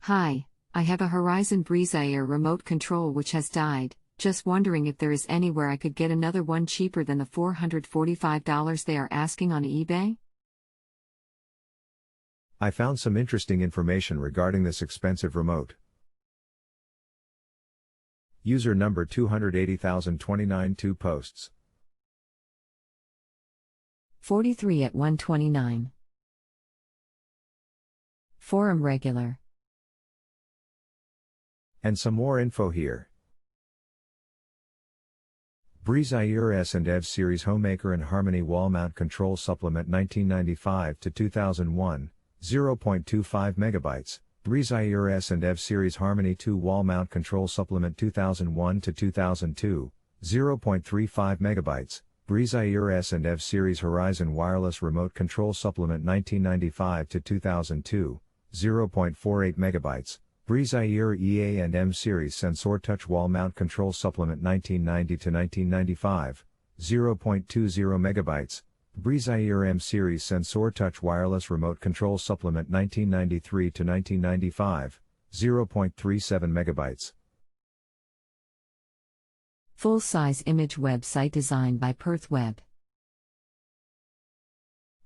Hi, I have a Horizon Breezair remote control which has died, just wondering if there is anywhere I could get another one cheaper than the $445 they are asking on eBay? I found some interesting information regarding this expensive remote. User number 280,029 2 posts. 43 at 129. Forum regular. And some more info here. Breezair S&Ev Series Homemaker and Harmony Wall Mount Control Supplement 1995 to 2001, 0.25 megabytes. Breezair S&Ev Series Harmony 2 Wall Mount Control Supplement 2001 to 2002, 0.35 megabytes. Breezair S&Ev Series Horizon Wireless Remote Control Supplement 1995 to 2002, 0.48 megabytes. Breezair EA&M Series Sensortouch Wall Mount Control Supplement 1990 to 1995, 0.20 megabytes. Breezair M Series Sensortouch Wireless Remote Control Supplement 1993 to 1995, 0.37 megabytes. Full-size image website designed by Perth Web.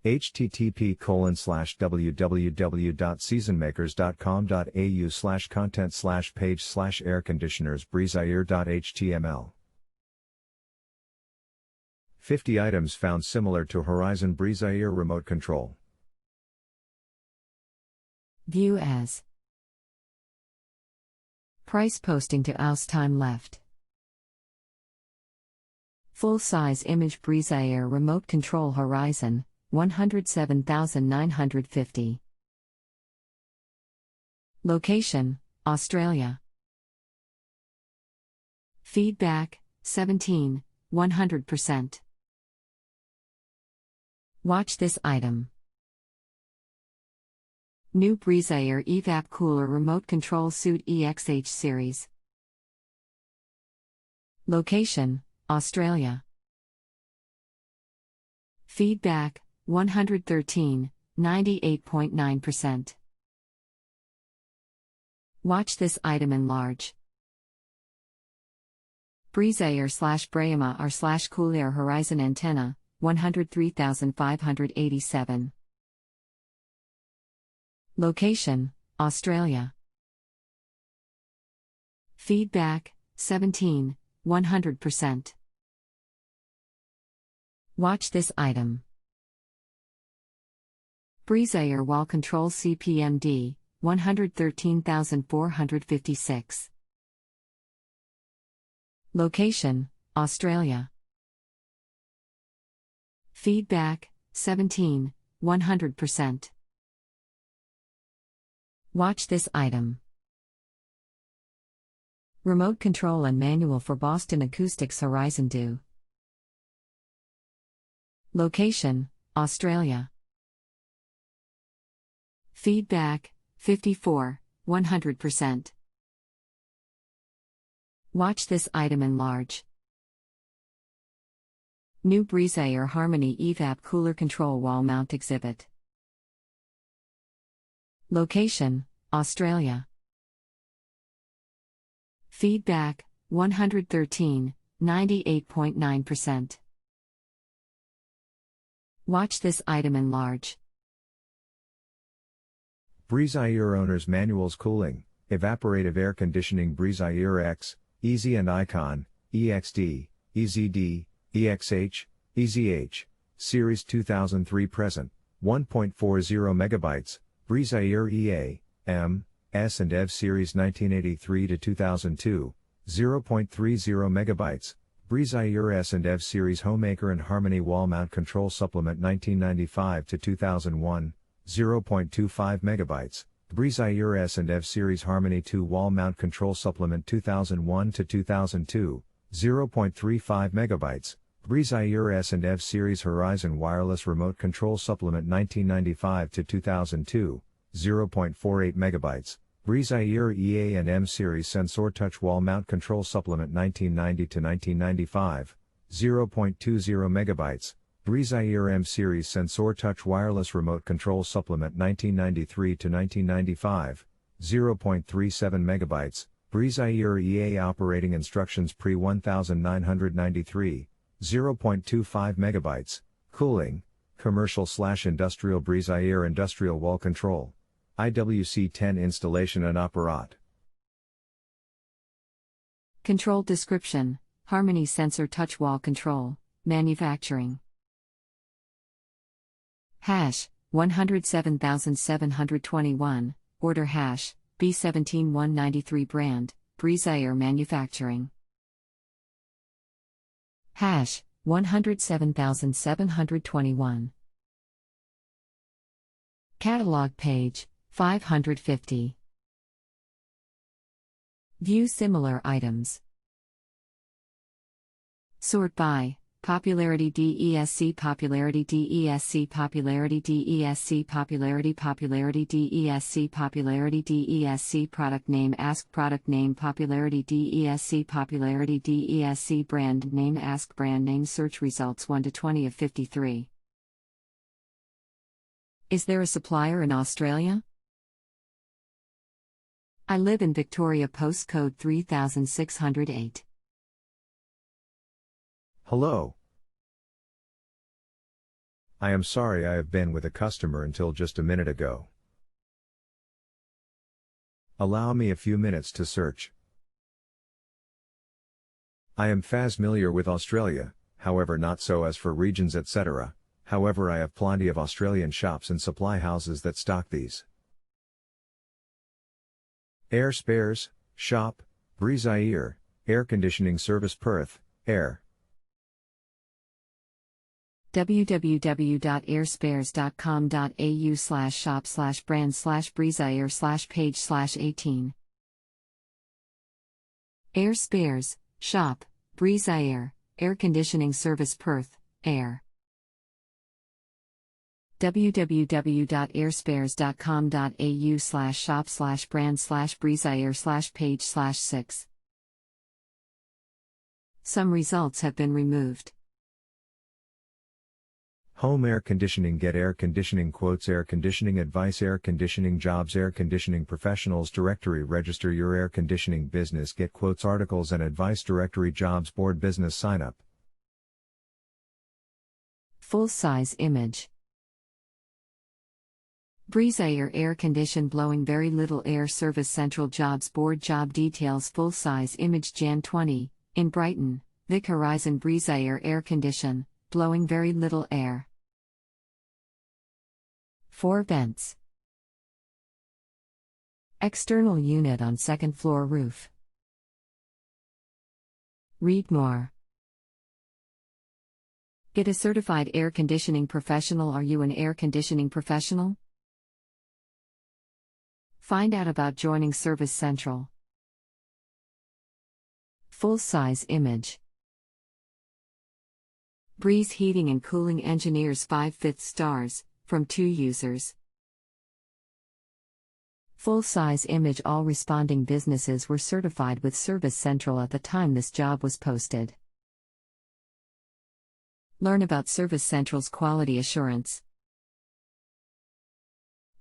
http://www.seasonmakers.com.au/content/page/air-conditioners breezair.html 50 items found similar to Horizon Breezair remote control. View as. Price posting to oust time left. Full-size image Breezair remote control Horizon, 107,950. Location, Australia. Feedback, 17, 100%. Watch this item. New Breezair EVAP Cooler Remote Control Suit EXH Series. Location, Australia. Feedback, 113, 98.9%. Watch this item in large. Breezair/Breezair/Cooler Horizon Antenna, 103,587. Location, Australia. Feedback, 17, 100%. Watch this item. Breezair Wall Control CPMD, 113,456. Location, Australia. Feedback, 17, 100%. Watch this item. Remote control and manual for Boston Acoustics Horizon Do. Location, Australia. Feedback, 54, 100%. Watch this item in large. New Breezair Harmony EVAP Cooler Control Wall Mount Exhibit. Location, Australia. Feedback, 113, 98.9%. Watch this item in large. Breezair Owner's Manuals Cooling, Evaporative Air Conditioning Breezair X, Easy and Icon, EXD, EZD, EXH, EZH, Series 2003 present, 1.40 megabytes, Breezair EA, M, S&Ev Series 1983 to 2002, 0.30 megabytes, Breezair S&Ev Series Homemaker and Harmony Wall Mount Control Supplement 1995 to 2001, 0.25 megabytes, Breezair S&Ev Series Harmony 2 Wall Mount Control Supplement 2001 to 2002, 0.35 megabytes, Breezair S&Ev Series Horizon Wireless Remote Control Supplement 1995 to 2002, 0.48 megabytes, Breezair EA&M Series Sensortouch Wall Mount Control Supplement 1990 to 1995, 0.20 megabytes, Breezair M Series Sensortouch Wireless Remote Control Supplement 1993 to 1995, 0.37 megabytes, Breezair EA operating instructions pre 1993, 0.25 megabytes, cooling, commercial/industrial Breezair industrial wall control, IWC-10 installation and operat. Control description, Harmony Sensortouch wall control, manufacturing. Hash, 107721, order hash, B17193 brand, Breezair manufacturing. Hash, 107721. Catalog page, 550. View similar items. Sort by popularity DESC popularity DESC popularity DESC popularity popularity DESC popularity DESC product name ask product name popularity DESC popularity DESC brand name ask brand name search results 1 to 20 of 53. Is there a supplier in Australia? I live in Victoria postcode 3608. Hello. I am sorry I have been with a customer until just a minute ago. Allow me a few minutes to search. I am familiar with Australia, however not so as for regions etc. However I have plenty of Australian shops and supply houses that stock these. Air spares, shop, Breezair, air conditioning service Perth, air. www.airspares.com.au/shop/brand/Breezair/page/18. Air spares, shop, Breezair, air conditioning service Perth, air. www.airspares.com.au/shop/brand/Breezair/page/6. Some results have been removed. Home air conditioning get air conditioning quotes air conditioning advice air conditioning jobs air conditioning professionals directory register your air conditioning business get quotes articles and advice directory jobs board business sign up. Full-size image. Breezair air condition blowing very little air service central jobs board job details full-size image Jan 20, in Brighton, Vic Horizon Breezair air condition, blowing very little air. 4 vents. External unit on second floor roof. Read more. Get a certified air conditioning professional. Are you an air conditioning professional? Find out about joining Service Central. Full-size image. Breeze Heating and Cooling Engineers 5/5 stars, from 2 users. Full-size image. All responding businesses were certified with Service Central at the time this job was posted. Learn about Service Central's quality assurance.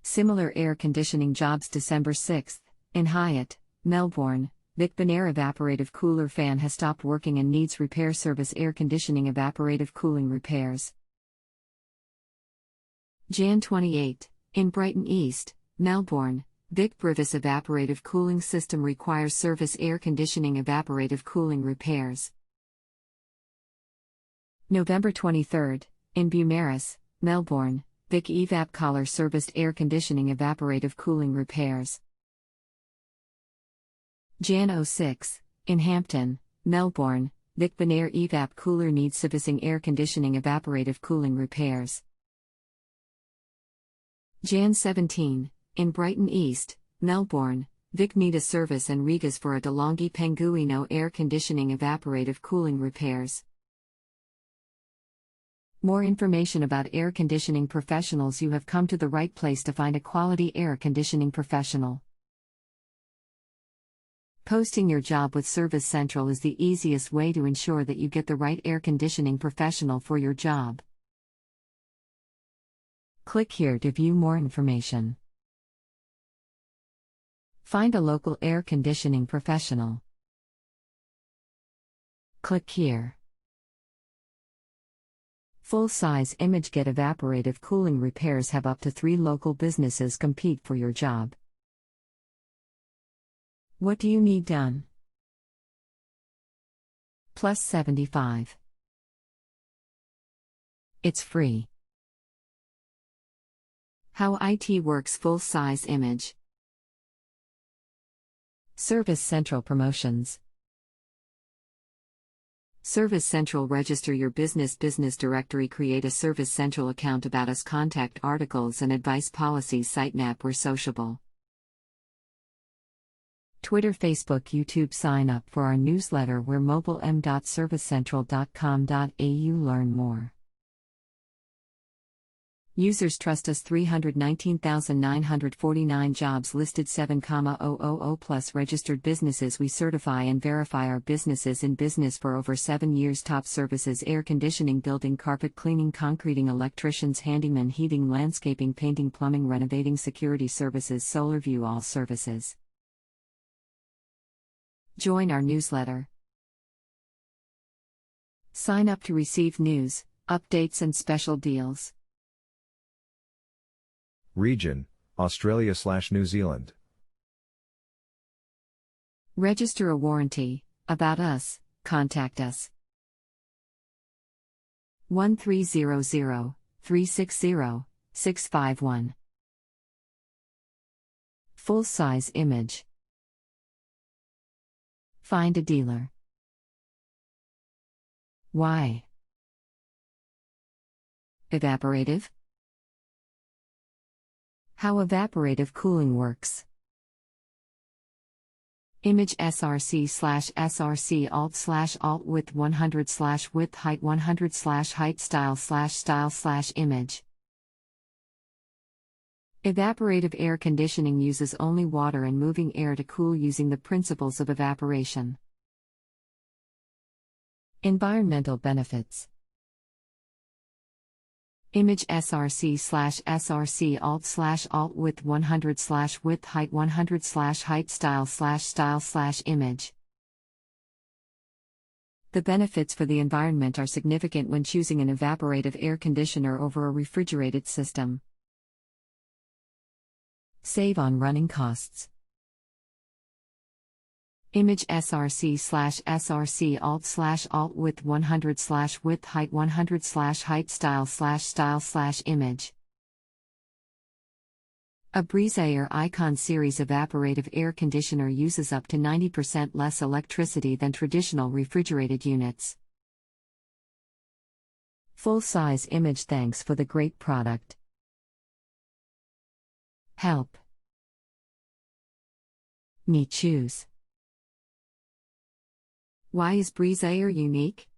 Similar air conditioning jobs December 6, in Hyatt, Melbourne, Vic Bonaire evaporative cooler fan has stopped working and needs repair service air conditioning evaporative cooling repairs. Jan 28, in Brighton East, Melbourne, Vic Brivis evaporative cooling system requires service air conditioning evaporative cooling repairs. November 23, in Beaumaris, Melbourne, Vic Evap collar serviced air conditioning evaporative cooling repairs. Jan 06, in Hampton, Melbourne, Vic Bonaire Evap cooler needs servicing air conditioning evaporative cooling repairs. Jan 17, in Brighton East, Melbourne, Vic need a service and Regas for a DeLonghi Penguino air conditioning evaporative cooling repairs. More information about air conditioning professionals. You have come to the right place to find a quality air conditioning professional. Posting your job with Service Central is the easiest way to ensure that you get the right air conditioning professional for your job. Click here to view more information. Find a local air conditioning professional. Click here. Full-size image. Get evaporative cooling repairs. Have up to 3 local businesses compete for your job. What do you need done? Plus 75. It's free. How IT works. Full-size image. Service Central promotions. Service Central. Register your business directory. Create a Service Central account. About us, contact articles and advice policies. Sitemap. We're sociable. Twitter, Facebook, YouTube. Sign up for our newsletter. We're mobile. m.servicecentral.com.au. Learn more. Users trust us. 319,949 jobs listed. 7,000 plus registered businesses. We certify and verify our businesses in business for over 7 years. Top services: air conditioning, building, carpet cleaning, concreting, electricians, handyman, heating, landscaping, painting, plumbing, renovating, security services, SolarView. All services. Join our newsletter. Sign up to receive news, updates and special deals. Region, Australia/New Zealand. Register a warranty. About us, contact us. 1300 360 651. Full-size image. Find a dealer. Why? Evaporative? How evaporative cooling works. Image src/src alt/alt width 100/width height 100/height style/image. Evaporative air conditioning uses only water and moving air to cool using the principles of evaporation. Environmental benefits. Image src/src alt/alt width 100/width height 100/height style/image. The benefits for the environment are significant when choosing an evaporative air conditioner over a refrigerated system. Save on running costs. Image src/src alt/alt width 100/width height 100/height style/image. A Breezair Icon Series evaporative air conditioner uses up to 90% less electricity than traditional refrigerated units. Full-size image. Thanks for the great product. Help me choose. Why is Breezair unique?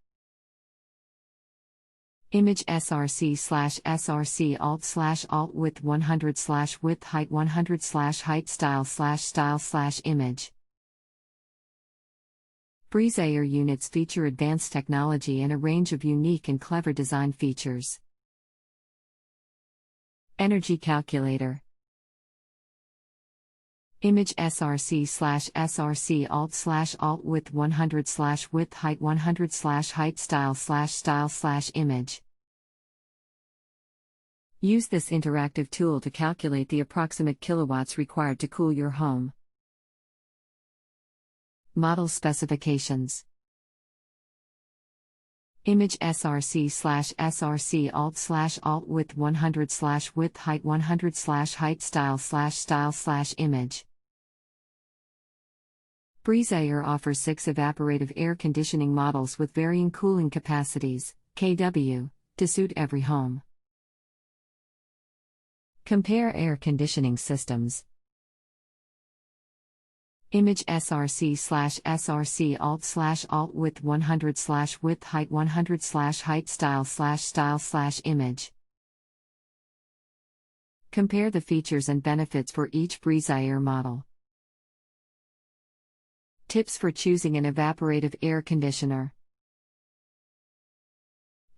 Image src/src alt/alt width 100/width height 100/height style/image. Breezair units feature advanced technology and a range of unique and clever design features. Energy calculator. Image src/src alt/alt width 100/width height 100/height style/image. Use this interactive tool to calculate the approximate kilowatts required to cool your home. Model specifications. Image src/src alt/alt width 100/width height 100/height style/image. Breezair offers 6 evaporative air conditioning models with varying cooling capacities, kW, to suit every home. Compare air conditioning systems. Image src/src alt/alt width 100/width height 100/height style/image. Compare the features and benefits for each Breezair model. Tips for choosing an evaporative air conditioner.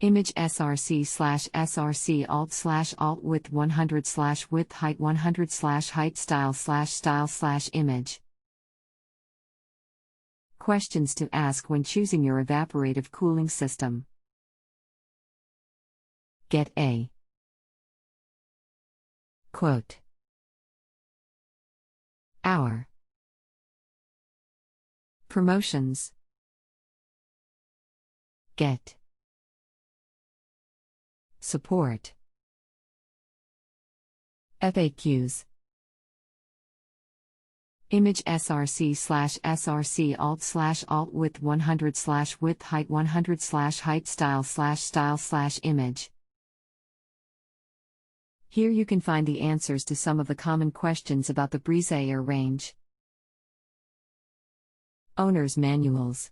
Image src/src alt/alt width 100/width height 100/height style/image. Questions to ask when choosing your evaporative cooling system. Get a quote. Our promotions. Get support. FAQs. Image src/src alt/alt width 100/width height 100/height style/image. Here you can find the answers to some of the common questions about the Breezair range. Owner's manuals.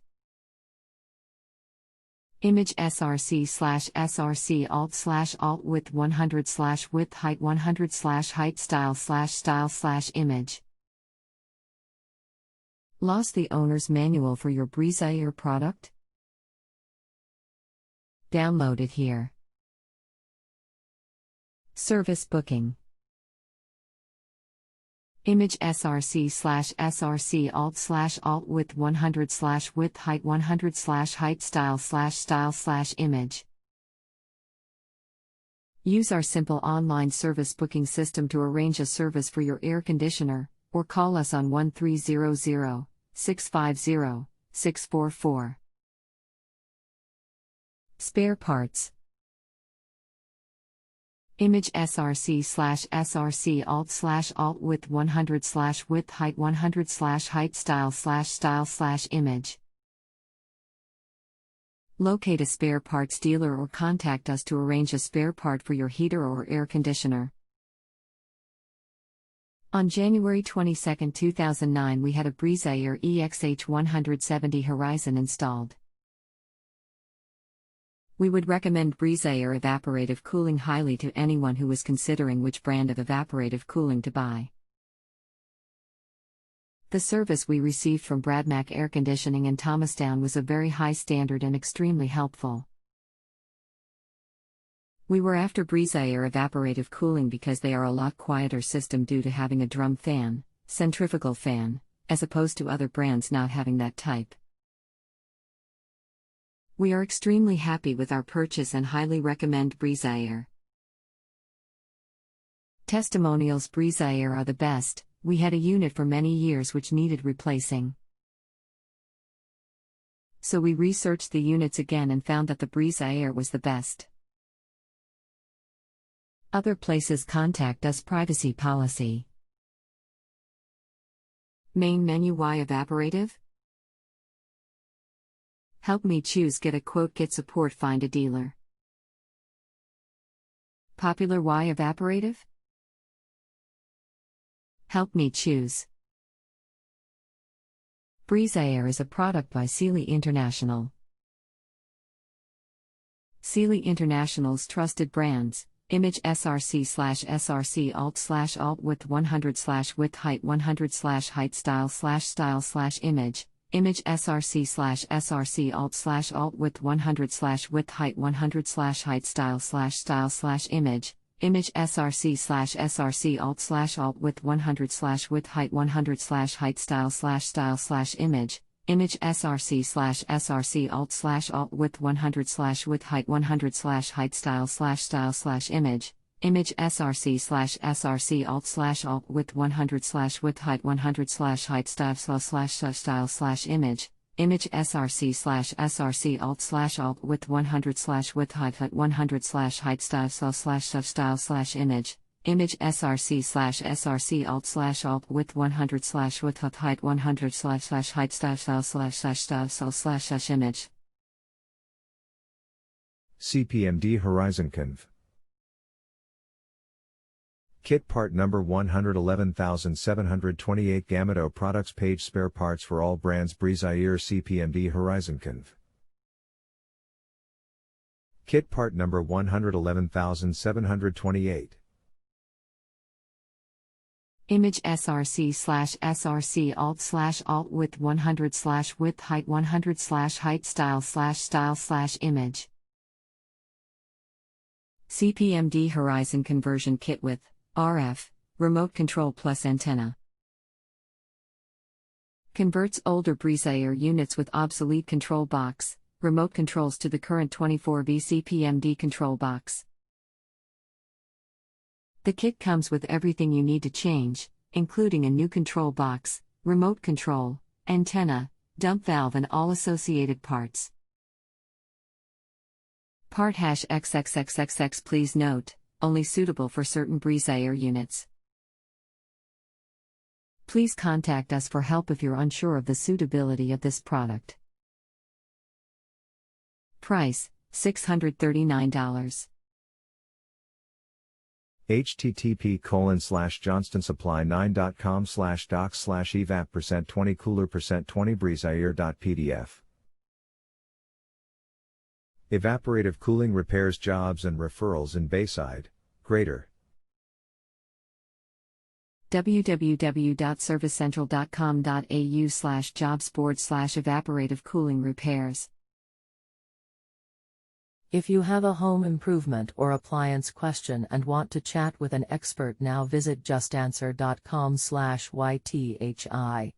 Image src/src alt/alt width 100/width height 100/height style/image. Lost the owner's manual for your Breezair product? Download it here. Service booking. Image src/src alt/alt width 100/width height 100/height style/image. Use our simple online service booking system to arrange a service for your air conditioner, or call us on 1300-650-644. Spare parts. Image src/src alt/alt width 100/width height 100/height style/image. Locate a spare parts dealer or contact us to arrange a spare part for your heater or air conditioner. On January 22, 2009, we had a Breezair EXH170 Horizon installed. We would recommend Breezair evaporative cooling highly to anyone who is considering which brand of evaporative cooling to buy. The service we received from Bradmack Air Conditioning in Thomastown was of very high standard and extremely helpful. We were after Breezair evaporative cooling because they are a lot quieter system due to having a drum fan, centrifugal fan, as opposed to other brands not having that type. We are extremely happy with our purchase and highly recommend Breezair. Testimonials. Breezair are the best. We had a unit for many years which needed replacing. So we researched the units again and found that the Breezair was the best. Other places. Contact us. Privacy policy. Main menu. Why evaporative? Help me choose. Get a quote. Get support. Find a dealer. Popular. Why evaporative? Help me choose. Breezair is a product by Sealy International. Sealy International's trusted brands. Image src/src alt/alt width 100/width height 100/height style/image. Image src/src alt/alt width 100/width height 100/height style/image. Image src/src alt/alt width 100/width height 100/height style/image. Image src/src alt/alt width 100/width height 100/height style/image. Image src/src alt/alt width 100/width height 100/height style/image. Image src/src alt/alt width 100/width height 100/height style/image. Image src/src alt/alt width 100/width height 100/height style/image. CPMD Horizon Conv. Kit part number 111728 Gamato products page spare parts for all brands Breezair CPMD Horizon Conv. Kit part number 111728. Image src/src alt/alt width 100/width height 100/height style/image. CPMD Horizon Conversion Kit with RF, Remote Control Plus Antenna. Converts older Breezair units with obsolete control box, remote controls to the current 24V CPMD control box. The kit comes with everything you need to change, including a new control box, remote control, antenna, dump valve and all associated parts. Part #XXXXX. Please note, only suitable for certain Breezair units. Please contact us for help if you're unsure of the suitability of this product. Price, $639. http://johnstonesupply9.com/docs/evap%20 cooler%20 breezair.pdf. Evaporative cooling repairs jobs and referrals in Bayside, Greater. www.servicecentral.com.au/jobsboard/evaporative cooling repairs. If you have a home improvement or appliance question and want to chat with an expert, now visit JustAnswer.com/YTHI.